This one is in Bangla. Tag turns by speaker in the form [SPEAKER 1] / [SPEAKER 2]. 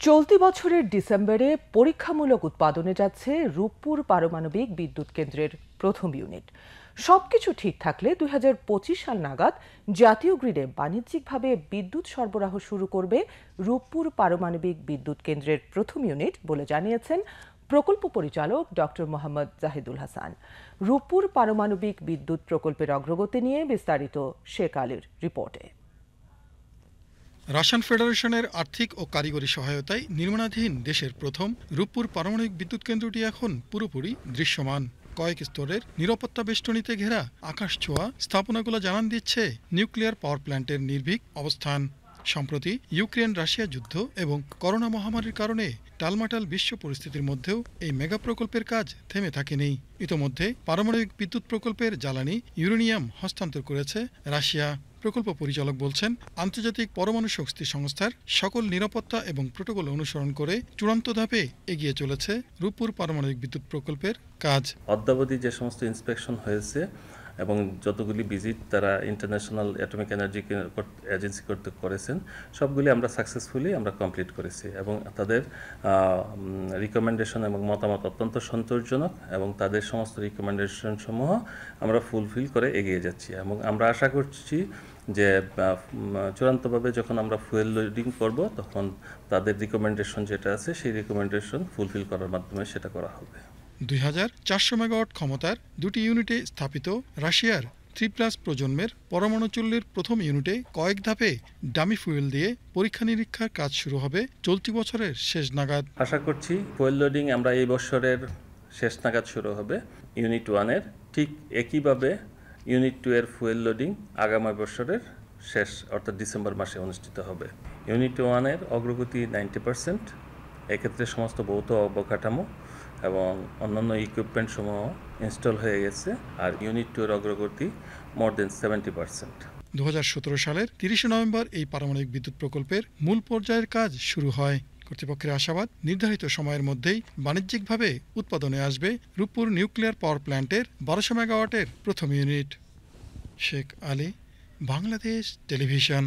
[SPEAKER 1] চলতি বছরের ডিসেম্বরে পরীক্ষামূলক উৎপাদনে যাচ্ছে রূপপুর পারমাণবিক বিদ্যুৎ কেন্দ্রের প্রথম ইউনিট। সবকিছু ঠিক থাকলে 2025 সাল নাগাদ জাতীয় গ্রিডে বাণিজ্যিকভাবে বিদ্যুৎ সরবরাহ শুরু করবে রূপপুর পারমাণবিক বিদ্যুৎ কেন্দ্রের প্রথম ইউনিট বলে জানিয়েছেন প্রকল্প পরিচালক ডক্টর মোহাম্মদ জাহিদুল হাসান। রূপপুর পারমাণবিক বিদ্যুৎ প্রকল্পের অগ্রগতি নিয়ে বিস্তারিত শেখ আলীর রিপোর্টে।
[SPEAKER 2] রাশিয়ান ফেডারেশনের আর্থিক ও কারিগরি সহায়তায় নির্মাণাধীন দেশের প্রথম রূপপুর পারমাণবিক বিদ্যুৎ কেন্দ্রটি এখন পুরোপুরি দৃশ্যমান। কয়েক স্তরের নিরাপত্তা বেষ্টনীতে ঘেরা আকাশ ছোঁয়া স্থাপনাগুলো জানান দিচ্ছে নিউক্লিয়ার পাওয়ার প্ল্যান্টের নির্ভীক অবস্থান। সম্প্রতি ইউক্রেন রাশিয়া যুদ্ধ এবং করোনা মহামারীর কারণে টালমাটাল বিশ্ব পরিস্থিতির মধ্যেও এই মেগা প্রকল্পের কাজ থেমে থাকেনি। ইতোমধ্যে পারমাণবিক বিদ্যুৎ প্রকল্পের জ্বালানি ইউরেনিয়াম হস্তান্তর করেছে রাশিয়া। প্রকল্প পরিচালক বলছেন, আন্তর্জাতিক পরমাণু শক্তি সংস্থার সকল নিরাপত্তা এবং প্রোটোকল অনুসরণ করে চূড়ান্ত ধাপে এগিয়ে চলেছে রূপপুর পারমাণবিক বিদ্যুৎ প্রকল্পের কাজ।
[SPEAKER 3] অদ্যাবধি যে সমস্ত ইন্সপেকশন হয়েছে এবং যতগুলি ভিজিট তারা ইন্টারন্যাশনাল অ্যাটমিক এনার্জি এজেন্সি করতে করেছেন, সবগুলি আমরা সাকসেসফুলি কমপ্লিট করেছি এবং তাদের রিকমেন্ডেশন এবং মতামত অত্যন্ত সন্তোষজনক এবং তাদের সমস্ত রিকমেন্ডেশন সমূহ আমরা ফুলফিল করে এগিয়ে যাচ্ছি এবং আমরা আশা করছি যে চূড়ান্তভাবে যখন আমরা ফুয়েল লোডিং করব তখন তাদের রিকমেন্ডেশন যেটা আছে সেই রিকমেন্ডেশন ফুলফিল করার মাধ্যমে সেটা করা হবে।
[SPEAKER 2] 2400 মেগাওয়াট ক্ষমতার দুটি ইউনিটে স্থাপিত রাশিয়ার 3+ প্রজন্মের পরমাণু চুল্লির প্রথম ইউনিটে কয়েক ধাপে ডামি ফুয়েল দিয়ে পরীক্ষা নিরীক্ষার কাজ শুরু হবে চলতি বছরের শেষ নাগাদ।
[SPEAKER 3] আশা করছি ফুয়েল লোডিং আমরা এই বছরের শেষ নাগাদ শুরু হবে ইউনিট 1-এর, ঠিক একইভাবে ইউনিট 2-এর ফুয়েল লোডিং আগামী বছরের শেষ অর্থাৎ ডিসেম্বর মাসে অনুষ্ঠিত হবে। ইউনিট 1-এর অগ্রগতি 90%, এক্ষেত্রে সমস্ত ভৌত অবকাঠামো এবং অন্যান্য ইকুইপমেন্ট সমূহ ইনস্টল হয়ে গেছে, আর ইউনিট 2-এর অগ্রগতি মোর দেন 70%।
[SPEAKER 2] 2017 সালের 30 নভেম্বর এই পারমাণবিক বিদ্যুৎ প্রকল্পের মূল পর্যায়ের কাজ শুরু হয়। কর্তৃপক্ষের আশাবাদ, নির্ধারিত সময়ের মধ্যেই বাণিজ্যিকভাবে উৎপাদনে আসবে রূপপুর নিউক্লিয়ার পাওয়ার প্ল্যান্টের 1200 মেগাওয়াটের প্রথম ইউনিট। শেখ আলী, বাংলাদেশ টেলিভিশন।